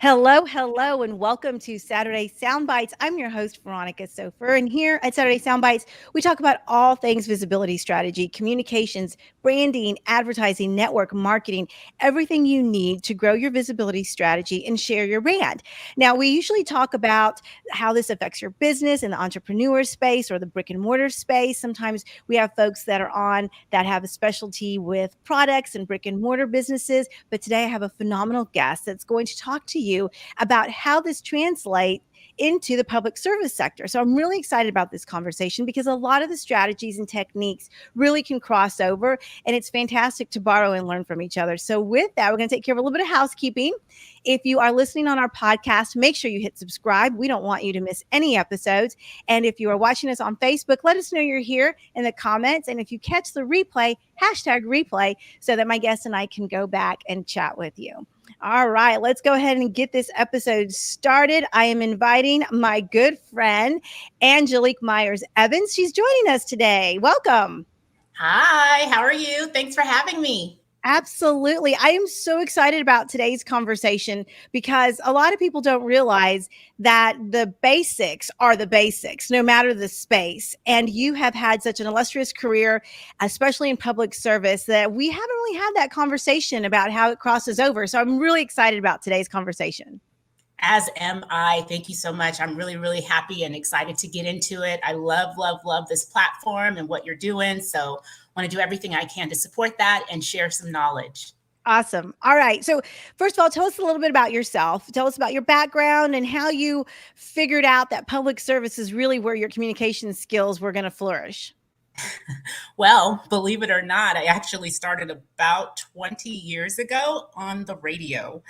Hello, hello, and welcome to Saturday Soundbites. I'm your host, Veronica Sofer, and here at Saturday Soundbites, we talk about all things visibility strategy, communications, branding, advertising, network marketing, everything you need to grow your visibility strategy and share your brand. Now, we usually talk about how this affects your business in the entrepreneur space or the brick and mortar space. Sometimes we have folks that are on that have a specialty with products and brick and mortar businesses. But today I have a phenomenal guest that's going to talk to you about how this translates into the public service sector. So I'm really excited about this conversation because a lot of the strategies and techniques really can cross over, and it's fantastic to borrow and learn from each other. So with that, we're going to take care of a little bit of housekeeping. If you are listening on our podcast, make sure you hit subscribe. We don't want you to miss any episodes. And if you are watching us on Facebook, let us know you're here in the comments. And if you catch the replay, hashtag replay, so that my guest and I can go back and chat with you. All right, let's go ahead and get this episode started. I am inviting my good friend, Angelique Myers Evans. She's joining us today. Welcome. Hi, how are you? Thanks for having me. Absolutely. I am so excited about today's conversation because a lot of people don't realize that the basics are the basics, no matter the space. And you have had such an illustrious career, especially in public service, that we haven't really had that conversation about how it crosses over. So I'm really excited about today's conversation. As am I. Thank you so much. I'm really, really happy and excited to get into it. I love, love, love this platform and what you're doing. So I want to do everything I can to support that and share some knowledge. Awesome. All right. So, first of all, tell us a little bit about yourself. Tell us about your background and how you figured out that public service is really where your communication skills were going to flourish. Well, believe it or not, I actually started about 20 years ago on the radio.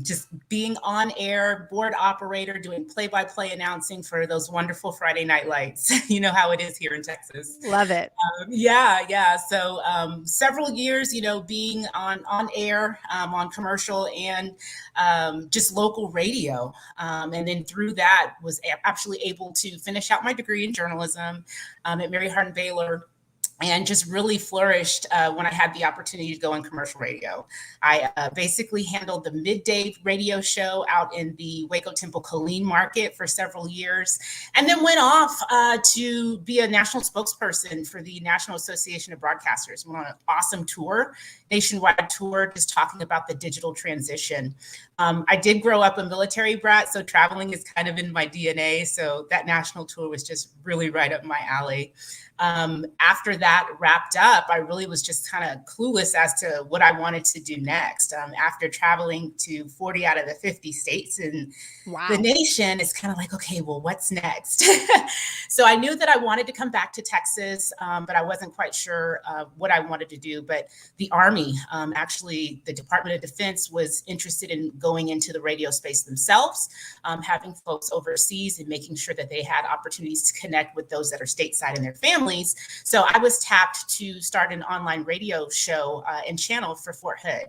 Just being on air, board operator, doing play-by-play announcing for those wonderful Friday night lights. You know how it is here in Texas. Love it. Yeah. So several years, being on air, on commercial and just local radio. And then through that was actually able to finish out my degree in journalism at Mary Hardin Baylor, and just really flourished when I had the opportunity to go on commercial radio. I basically handled the midday radio show out in the Waco Temple Killeen market for several years, and then went off to be a national spokesperson for the National Association of Broadcasters. Went on an awesome tour, nationwide tour, just talking about the digital transition. I did grow up a military brat, so traveling is kind of in my DNA. So that national tour was just really right up my alley. After that wrapped up, I really was just kind of clueless as to what I wanted to do next. After traveling to 40 out of the 50 states in the nation, it's kind of like, okay, well, what's next? So I knew that I wanted to come back to Texas, but I wasn't quite sure what I wanted to do. But the Army, actually, the Department of Defense was interested in going into the radio space themselves, having folks overseas and making sure that they had opportunities to connect with those that are stateside and their families. So I was tapped to start an online radio show and channel for Fort Hood.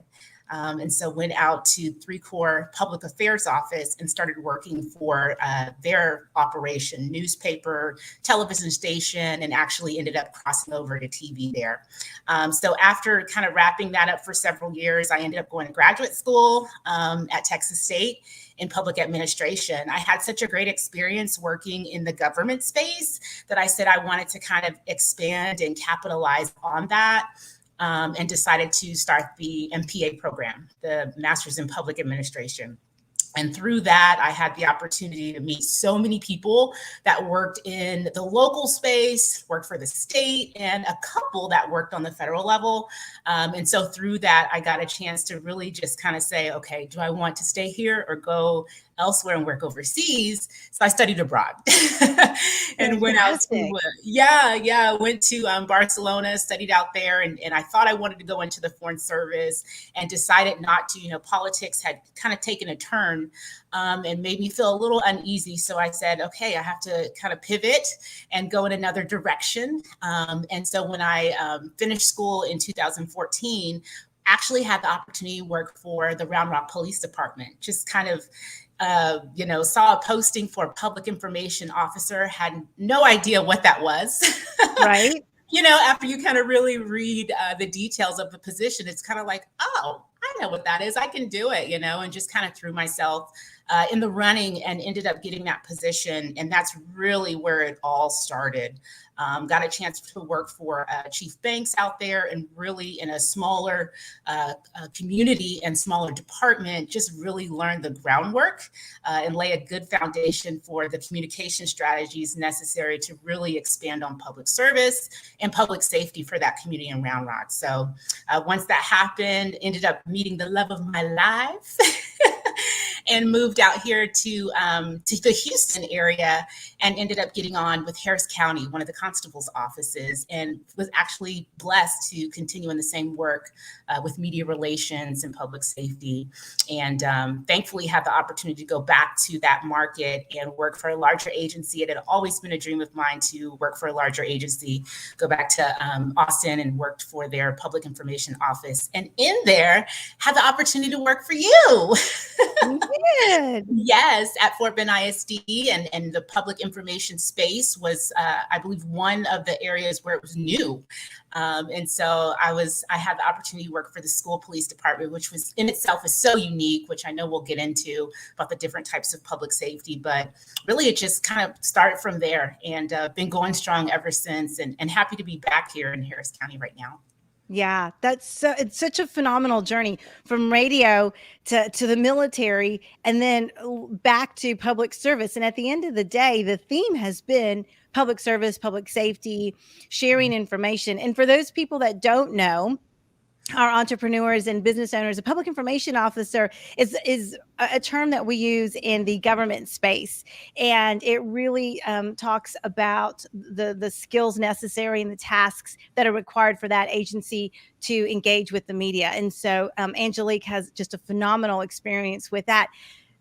And so went out to 3 Corps Public Affairs Office and started working for their operation, newspaper, television station, and actually ended up crossing over to TV there. So after kind of wrapping that up for several years, I ended up going to graduate school at Texas State in public administration. I had such a great experience working in the government space that I said I wanted to kind of expand and capitalize on that. And decided to start the MPA program, the Master's in Public Administration. And through that, I had the opportunity to meet so many people that worked in the local space, worked for the state, and a couple that worked on the federal level. And so through that, I got a chance to really just kind of say, okay, do I want to stay here or go elsewhere and work overseas? So I studied abroad and went out to, went to Barcelona, studied out there. And I thought I wanted to go into the foreign service and decided not to. Politics had kind of taken a turn and made me feel a little uneasy. So I said, okay, I have to kind of pivot and go in another direction. And so when I finished school in 2014, actually had the opportunity to work for the Round Rock Police Department, just kind of saw a posting for a public information officer, had no idea what that was. Right. After you kind of really read the details of the position, it's kind of like, oh, I know what that is. I can do it, and just kind of threw myself in the running and ended up getting that position. And that's really where it all started. Got a chance to work for chief banks out there and really in a smaller community and smaller department, just really learn the groundwork and lay a good foundation for the communication strategies necessary to really expand on public service and public safety for that community in Round Rock. So once that happened, ended up meeting the love of my life. And moved out here to the Houston area and ended up getting on with Harris County, one of the constable's offices, and was actually blessed to continue in the same work with media relations and public safety. And thankfully had the opportunity to go back to that market and work for a larger agency. It had always been a dream of mine to work for a larger agency, go back to Austin and worked for their public information office. And in there, had the opportunity to work for you. Good. Yes, at Fort Bend ISD, and the public information space was, I believe, one of the areas where it was new. And so I had the opportunity to work for the school police department, which was in itself is so unique, which I know we'll get into about the different types of public safety. But really, it just kind of started from there and been going strong ever since, and happy to be back here in Harris County right now. Yeah, it's such a phenomenal journey from radio to the military and then back to public service. And at the end of the day, the theme has been public service, public safety, sharing information. And for those people that don't know, our entrepreneurs and business owners, a public information officer is a term that we use in the government space, and it really talks about the skills necessary and the tasks that are required for that agency to engage with the media. And so Angelique has just a phenomenal experience with that.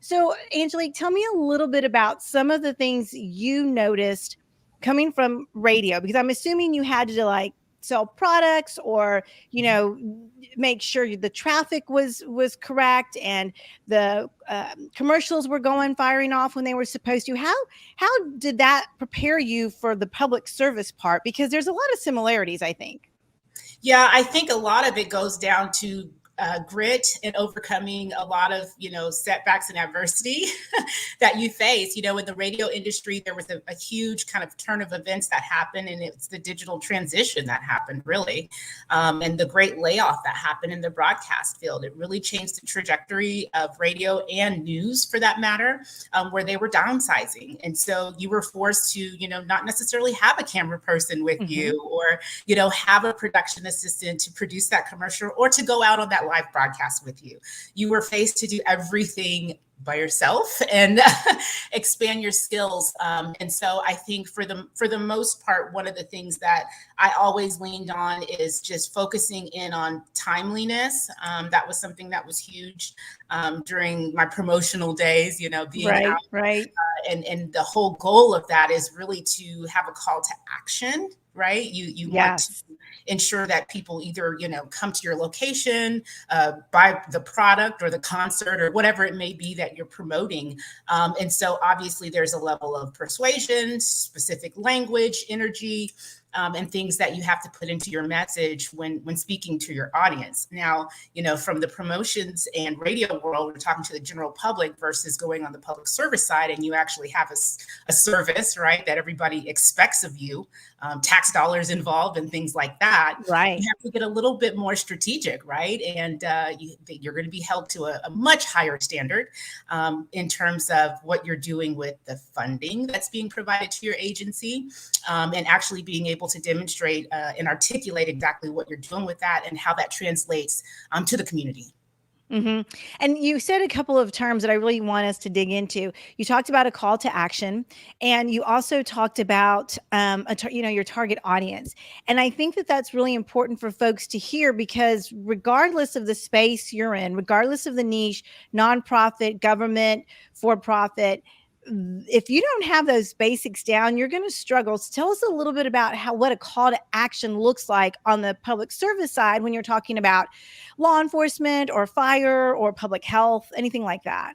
So Angelique, tell me a little bit about some of the things you noticed coming from radio, because I'm assuming you had to like sell products or make sure the traffic was correct and the commercials were firing off when they were supposed to. How did that prepare you for the public service part, because there's a lot of similarities, I think. Yeah, I think a lot of it goes down to grit and overcoming a lot of setbacks and adversity that you face. In the radio industry, there was a huge kind of turn of events that happened, and it's the digital transition that happened really, and the great layoff that happened in the broadcast field. It really changed the trajectory of radio and news, for that matter, where they were downsizing, and so you were forced to not necessarily have a camera person with you, or have a production assistant to produce that commercial, or to go out on that live broadcast with you. You were faced to do everything by yourself and expand your skills. And so I think for the most part, one of the things that I always leaned on is just focusing in on timeliness. That was something that was huge during my promotional days, being out. Right. And the whole goal of that is really to have a call to action, right? You want to ensure that people either, come to your location, buy the product or the concert or whatever it may be that you're promoting. And so obviously there's a level of persuasion, specific language, energy, and things that you have to put into your message when speaking to your audience. Now, from the promotions and radio world, we're talking to the general public versus going on the public service side, and you actually have a service, right, that everybody expects of you, tax dollars involved and things like that. Right. You have to get a little bit more strategic, right? And you're going to be held to a much higher standard in terms of what you're doing with the funding that's being provided to your agency, and actually being able to demonstrate and articulate exactly what you're doing with that and how that translates to the community. And you said a couple of terms that I really want us to dig into. You talked about a call to action, and you also talked about your target audience. And I think that that's really important for folks to hear, because regardless of the space you're in, regardless of the niche, nonprofit, government, for profit, if you don't have those basics down, you're going to struggle. So tell us a little bit about what a call to action looks like on the public service side when you're talking about law enforcement or fire or public health, anything like that.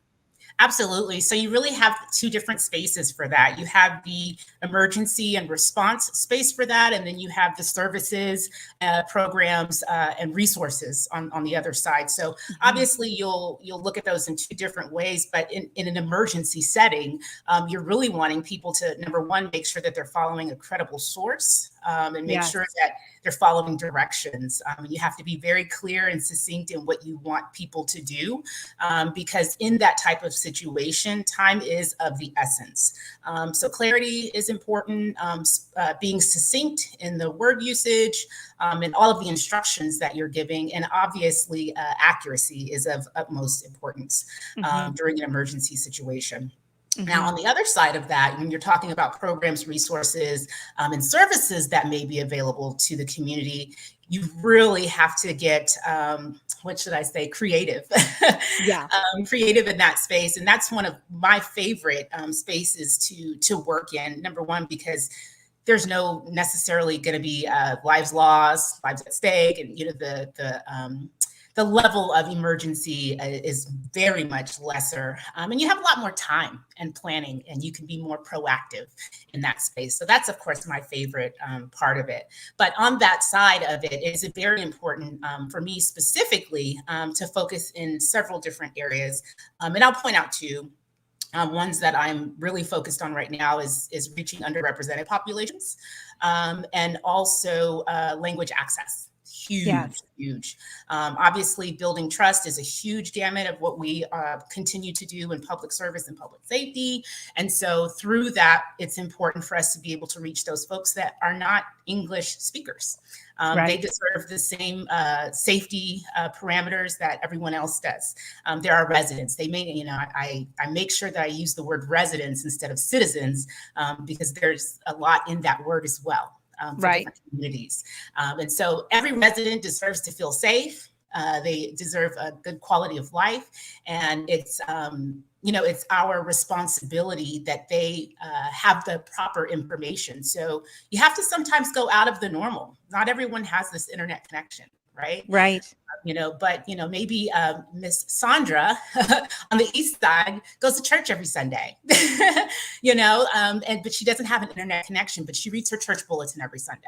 Absolutely. So you really have two different spaces for that. You have the emergency and response space for that, and then you have the services, programs, and resources on the other side. So Mhm. obviously, you'll look at those in two different ways. But in an emergency setting, you're really wanting people to, number one, make sure that they're following a credible source, and make sure Yes. that they're following directions. You have to be very clear and succinct in what you want people to do, because in that type of situation, time is of the essence. So clarity is important, being succinct in the word usage, and all of the instructions that you're giving. And obviously, accuracy is of utmost importance Mhm. during an emergency situation. Now, Mhm. on the other side of that, when you're talking about programs, resources, and services that may be available to the community, you really have to get, what should I say, creative, Yeah. creative in that space. And that's one of my favorite spaces to work in. Number one, because there's no necessarily going to be lives lost, lives at stake, and the level of emergency is very much lesser, and you have a lot more time and planning, and you can be more proactive in that space. So that's, of course, my favorite part of it. But on that side of it, is it very important for me specifically to focus in several different areas, and I'll point out two. Ones that I'm really focused on right now is reaching underrepresented populations, and also language access. Huge, Yes. huge. Obviously, building trust is a huge gamut of what we continue to do in public service and public safety. And so, through that, it's important for us to be able to reach those folks that are not English speakers. They Right. deserve the same safety parameters that everyone else does. There are residents. They may, I make sure that I use the word residents instead of citizens, because there's a lot in that word as well, for Right. different communities. And so every resident deserves to feel safe. They deserve a good quality of life, and it's our responsibility that they have the proper information. So you have to sometimes go out of the normal. Not everyone has this internet connection, right? Right. But maybe Miss Sandra on the east side goes to church every Sunday, but she doesn't have an internet connection, but she reads her church bulletin every Sunday.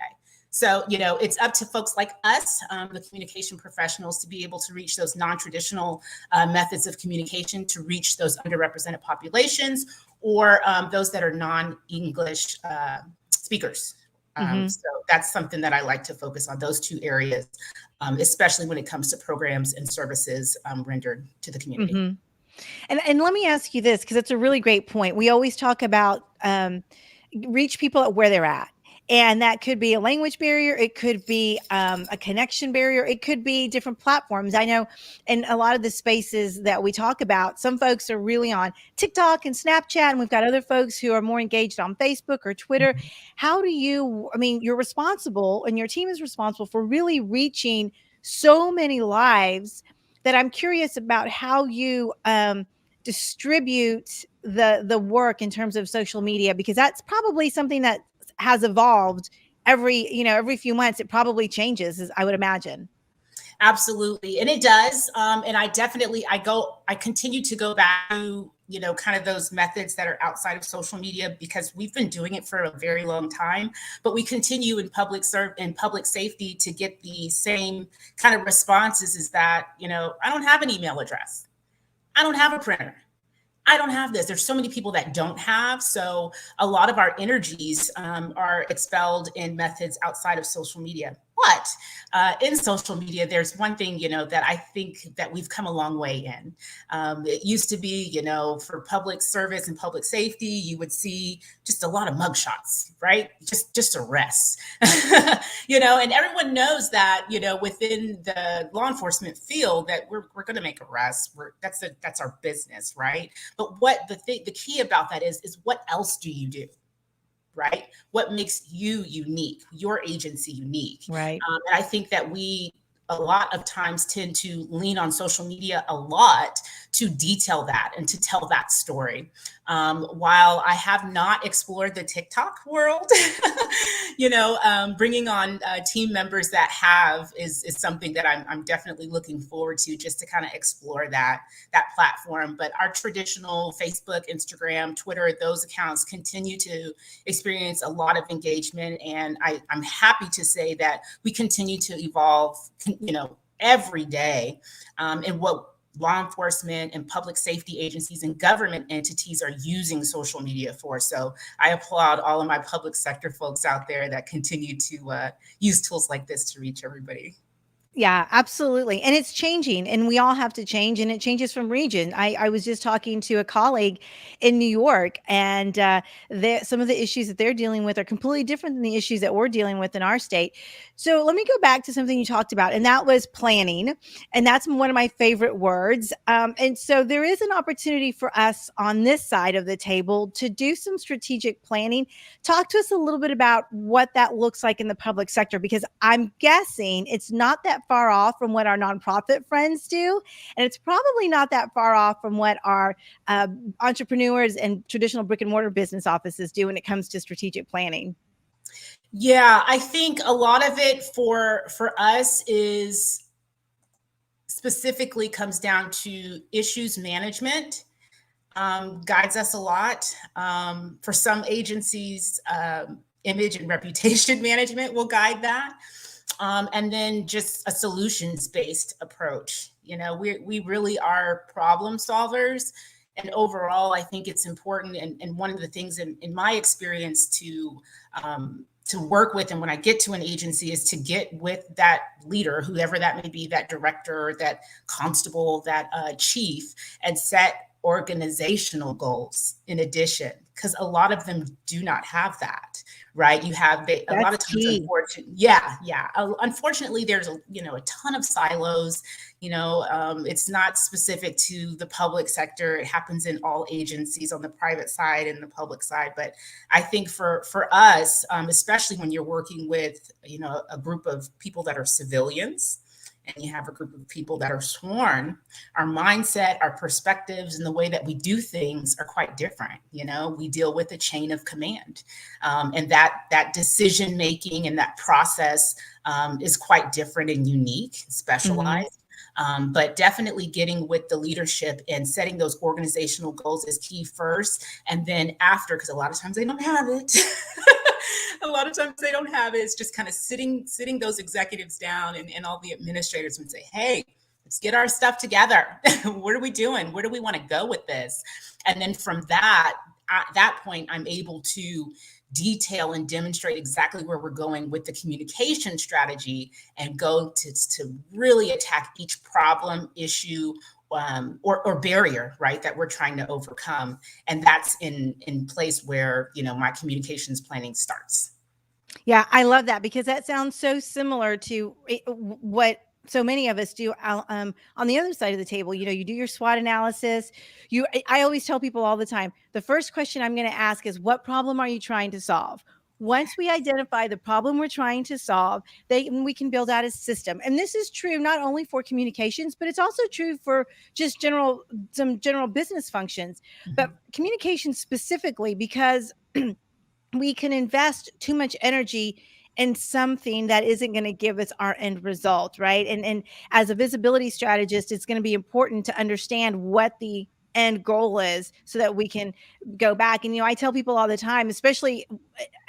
So, it's up to folks like us, the communication professionals, to be able to reach those non-traditional methods of communication, to reach those underrepresented populations, or those that are non-English speakers. Mhm. So that's something that I like to focus on, those two areas, especially when it comes to programs and services rendered to the community. Mhm. And let me ask you this, because it's a really great point. We always talk about reach people at where they're at. And that could be a language barrier. It could be a connection barrier. It could be different platforms. I know in a lot of the spaces that we talk about, some folks are really on TikTok and Snapchat, and we've got other folks who are more engaged on Facebook or Twitter. How do you, I mean, you're responsible and your team is responsible for really reaching so many lives that I'm curious about how you distribute the work in terms of social media, because that's probably something that has evolved every few months. It probably changes, as I would imagine. Absolutely. And it does. And I continue to go back to, kind of those methods that are outside of social media, because we've been doing it for a very long time, but we continue in public safety to get the same kind of responses, is that, I don't have an email address. I don't have a printer. I don't have this. There's so many people that don't have. So a lot of our energies are expelled in methods outside of social media. But in social media, there's one thing, that I think that we've come a long way in. It used to be, for public service and public safety, you would see just a lot of mugshots, right? Just arrests, and everyone knows that, within the law enforcement field, that we're going to make arrests. That's our business, right? But the key about that is what else do you do? Right? What makes you unique, your agency unique? Right. And I think that we a lot of times tend to lean on social media a lot to detail that and to tell that story. While I have not explored the TikTok world, bringing on team members that have is something that I'm definitely looking forward to, just to kind of explore that platform. But our traditional Facebook, Instagram, Twitter, those accounts continue to experience a lot of engagement, and I'm happy to say that we continue to evolve, every day, in what law enforcement and public safety agencies and government entities are using social media for. So I applaud all of my public sector folks out there that continue to use tools like this to reach everybody. Yeah, absolutely. And it's changing, and we all have to change, and it changes from region. I was just talking to a colleague in New York, and some of the issues that they're dealing with are completely different than the issues that we're dealing with in our state. So let me go back to something you talked about, and that was planning. And that's one of my favorite words. And so there is an opportunity for us on this side of the table to do some strategic planning. Talk to us a little bit about what that looks like in the public sector, because I'm guessing it's not that far off from what our nonprofit friends do. And it's probably not that far off from what our entrepreneurs and traditional brick and mortar business offices do when it comes to strategic planning. Yeah, I think a lot of it for us is specifically comes down to issues management. Guides us a lot. For some agencies, image and reputation management will guide that. And then just a solutions-based approach. We really are problem solvers. And overall, I think it's important. And one of the things in my experience to work with, and when I get to an agency, is to get with that leader, whoever that may be, that director, that constable, that chief, and set organizational goals in addition, because a lot of them do not have that, right? A lot of times, unfortunately, there's a ton of silos. It's not specific to the public sector. It happens in all agencies, on the private side and the public side. But I think for us, especially when you're working with a group of people that are civilians, and you have a group of people that are sworn, our mindset, our perspectives, and the way that we do things are quite different. We deal with a chain of command, and that decision making and that process is quite different and unique, specialized. Mm-hmm. But definitely getting with the leadership and setting those organizational goals is key first, and then after, because a lot of times they don't have it. A lot of times they don't have it. It's just kind of sitting those executives down and all the administrators and say, hey, let's get our stuff together. What are we doing? Where do we want to go with this? And then from that, at that point, I'm able to detail and demonstrate exactly where we're going with the communication strategy, and go to really attack each problem, issue, or barrier, right, that we're trying to overcome. And that's in place where, my communications planning starts. Yeah, I love that, because that sounds so similar to what so many of us do on the other side of the table. You do your SWOT analysis. I always tell people all the time, the first question I'm going to ask is, what problem are you trying to solve? Once we identify the problem we're trying to solve, we can build out a system. And this is true not only for communications, but it's also true for just some general business functions. Mm-hmm. But communications specifically, because we can invest too much energy in something that isn't going to give us our end result, right? And as a visibility strategist, it's going to be important to understand what the end goal is, so that we can go back. And I tell people all the time, especially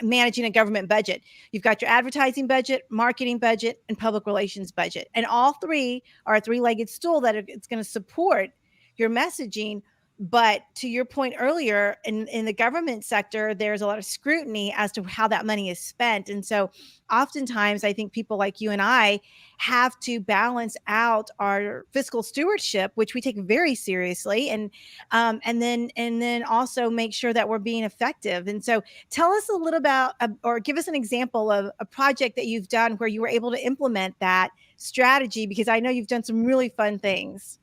managing a government budget, you've got your advertising budget, marketing budget, and public relations budget, and all three are a three-legged stool that it's going to support your messaging. But to your point earlier, in the government sector, there's a lot of scrutiny as to how that money is spent. And so oftentimes, I think people like you and I have to balance out our fiscal stewardship, which we take very seriously, and then also make sure that we're being effective. And so tell us a little about, or give us an example of a project that you've done where you were able to implement that strategy, because I know you've done some really fun things.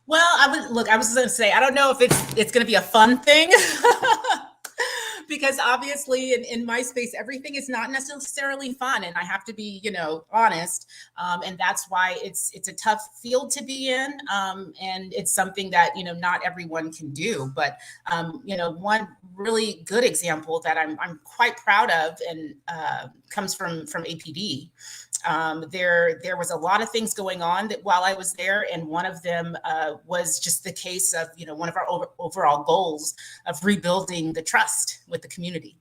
Well, I was going to say, I don't know if it's going to be a fun thing because obviously in my space, everything is not necessarily fun, and I have to be, honest. And that's why it's a tough field to be in, and it's something that not everyone can do. But one really good example that I'm quite proud of, and comes from APD. There was a lot of things going on that while I was there, and one of them was just the case of one of our overall goals of rebuilding the trust with the community.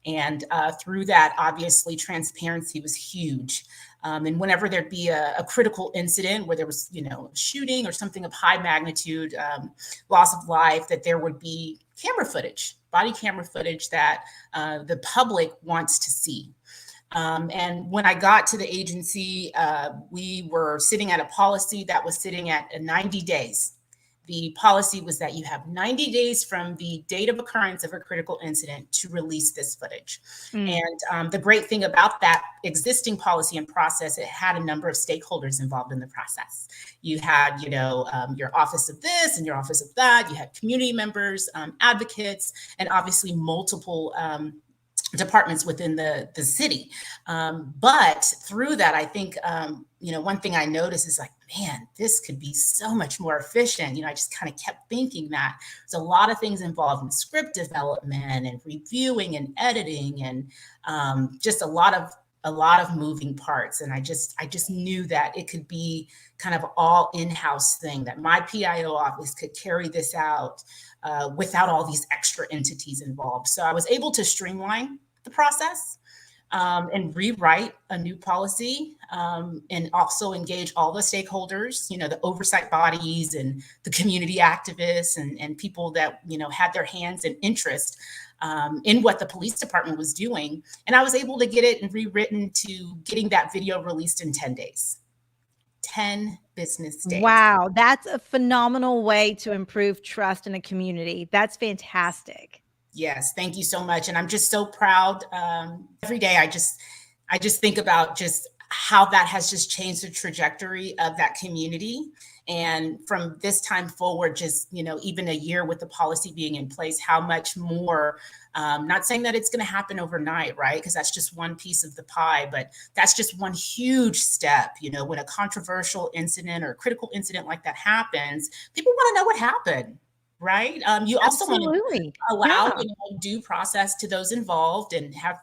And through that, obviously, transparency was huge. And whenever there'd be a critical incident where there was, shooting or something of high magnitude, loss of life, that there would be camera footage, body camera footage that the public wants to see. And when I got to the agency, we were sitting at a policy that was sitting at 90 days. The policy was that you have 90 days from the date of occurrence of a critical incident to release this footage. And the great thing about that existing policy and process, it had a number of stakeholders involved in the process. You had, your office of this and your office of that. You had community members, advocates, and obviously multiple departments within the city. But through that, I think, one thing I noticed is like, man, this could be so much more efficient. I just kind of kept thinking that there's a lot of things involved in script development and reviewing and editing, and just a lot of moving parts. And I just knew that it could be kind of all in-house thing, that my PIO office could carry this out without all these extra entities involved. So I was able to streamline the process, and rewrite a new policy, and also engage all the stakeholders, the oversight bodies and the community activists and people that, had their hands and interest in what the police department was doing. And I was able to get it and rewritten to getting that video released in 10 days. 10 business days. Wow, that's a phenomenal way to improve trust in a community. That's fantastic. Yes, thank you so much. And I'm just so proud. Every day, I just think about just how that has just changed the trajectory of that community. And from this time forward, just, even a year with the policy being in place, how much more, not saying that it's going to happen overnight, right? Because that's just one piece of the pie, but that's just one huge step. When a controversial incident or a critical incident like that happens, people want to know what happened. Right. You also Absolutely. want to allow, due process to those involved and have,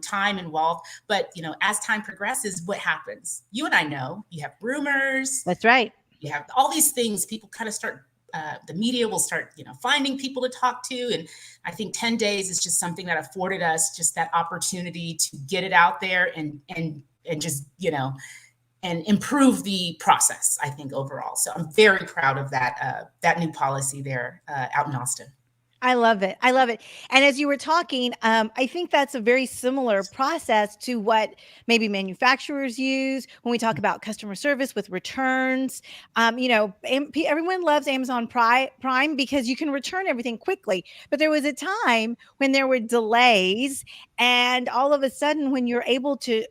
time involved. But, as time progresses, what happens? You and I know you have rumors. That's right. You have all these things. People kind of start, the media will start, finding people to talk to. And I think 10 days is just something that afforded us just that opportunity to get it out there and just, and improve the process, I think, overall. So I'm very proud of that new policy there out in Austin. I love it. I love it. And as you were talking, I think that's a very similar process to what maybe manufacturers use when we talk about customer service with returns. Everyone loves Amazon Prime because you can return everything quickly. But there was a time when there were delays, and all of a sudden, when you're able to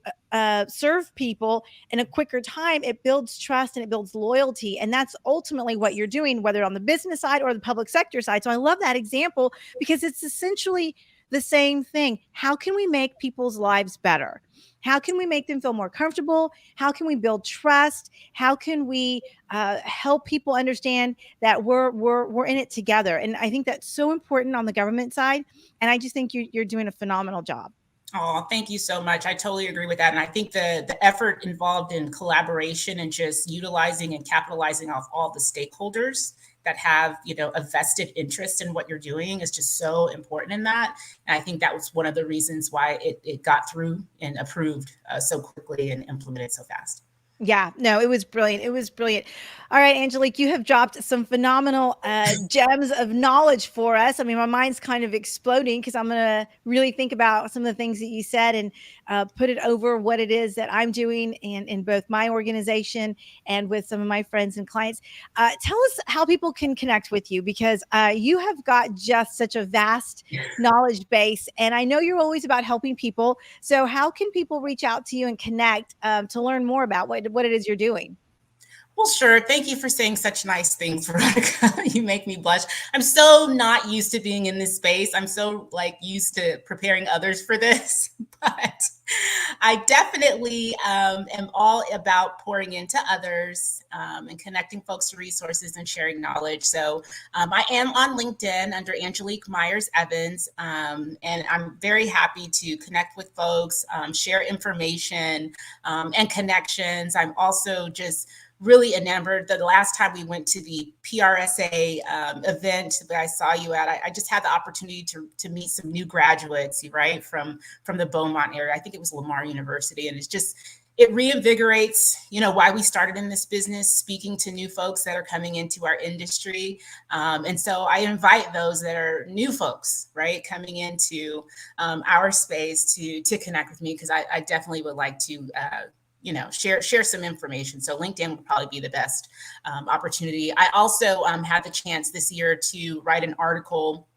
serve people in a quicker time, it builds trust and it builds loyalty. And that's ultimately what you're doing, whether on the business side or the public sector side. So I love that example because it's essentially the same thing. How can we make people's lives better? How can we make them feel more comfortable? How can we build trust? How can we help people understand that we're in it together? And I think that's so important on the government side. And I just think you're doing a phenomenal job. Oh, thank you so much. I totally agree with that. And I think the effort involved in collaboration and just utilizing and capitalizing off all the stakeholders that have, a vested interest in what you're doing is just so important in that. And I think that was one of the reasons why it got through and approved so quickly and implemented so fast. Yeah, no, it was brilliant. It was brilliant. All right, Angelique, you have dropped some phenomenal gems of knowledge for us. I mean, my mind's kind of exploding because I'm going to really think about some of the things that you said and put it over what it is that I'm doing in both my organization and with some of my friends and clients. Tell us how people can connect with you, because you have got just such a vast knowledge base. And I know you're always about helping people. So how can people reach out to you and connect to learn more about what it is you're doing? Well, sure. Thank you for saying such nice things, Veronica. You make me blush. I'm so not used to being in this space. I'm so like used to preparing others for this, but I definitely am all about pouring into others and connecting folks to resources and sharing knowledge. So I am on LinkedIn under Angelique Myers Evans, and I'm very happy to connect with folks, share information and connections. I'm also just really enamored. The last time we went to the PRSA event that I saw you at, I just had the opportunity to meet some new graduates, right, from the Beaumont area. I think it was Lamar University, and it's just it reinvigorates, why we started in this business, speaking to new folks that are coming into our industry. And so I invite those that are new folks, right, coming into our space to connect with me, because I definitely would like to share some information. So LinkedIn would probably be the best opportunity. I also had the chance this year to write an article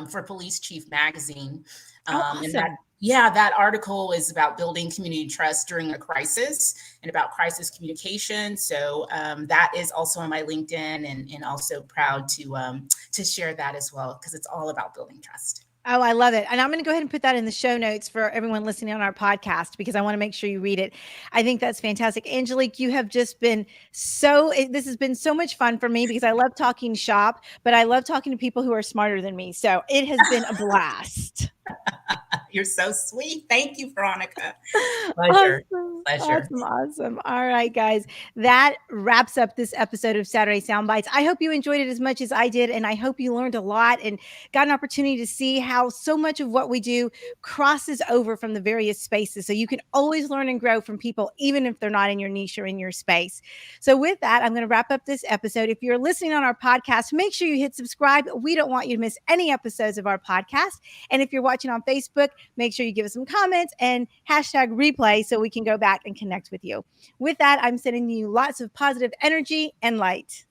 for Police Chief Magazine. Oh, And that, awesome. yeah, that article is about building community trust during a crisis and about crisis communication. So that is also on my LinkedIn, and also proud to share that as well, because it's all about building trust. Oh, I love it. And I'm going to go ahead and put that in the show notes for everyone listening on our podcast, because I want to make sure you read it. I think that's fantastic. Angelique, you have just been this has been so much fun for me, because I love talking shop, but I love talking to people who are smarter than me. So it has been a blast. You're so sweet. Thank you, Veronica. Pleasure. Awesome. Pleasure. Awesome. Awesome. All right, guys. That wraps up this episode of Saturday Soundbites. I hope you enjoyed it as much as I did. And I hope you learned a lot and got an opportunity to see how so much of what we do crosses over from the various spaces. So you can always learn and grow from people, even if they're not in your niche or in your space. So, with that, I'm going to wrap up this episode. If you're listening on our podcast, make sure you hit subscribe. We don't want you to miss any episodes of our podcast. And if you're watching on Facebook, make sure you give us some comments and hashtag replay so we can go back and connect with you. With that, I'm sending you lots of positive energy and light.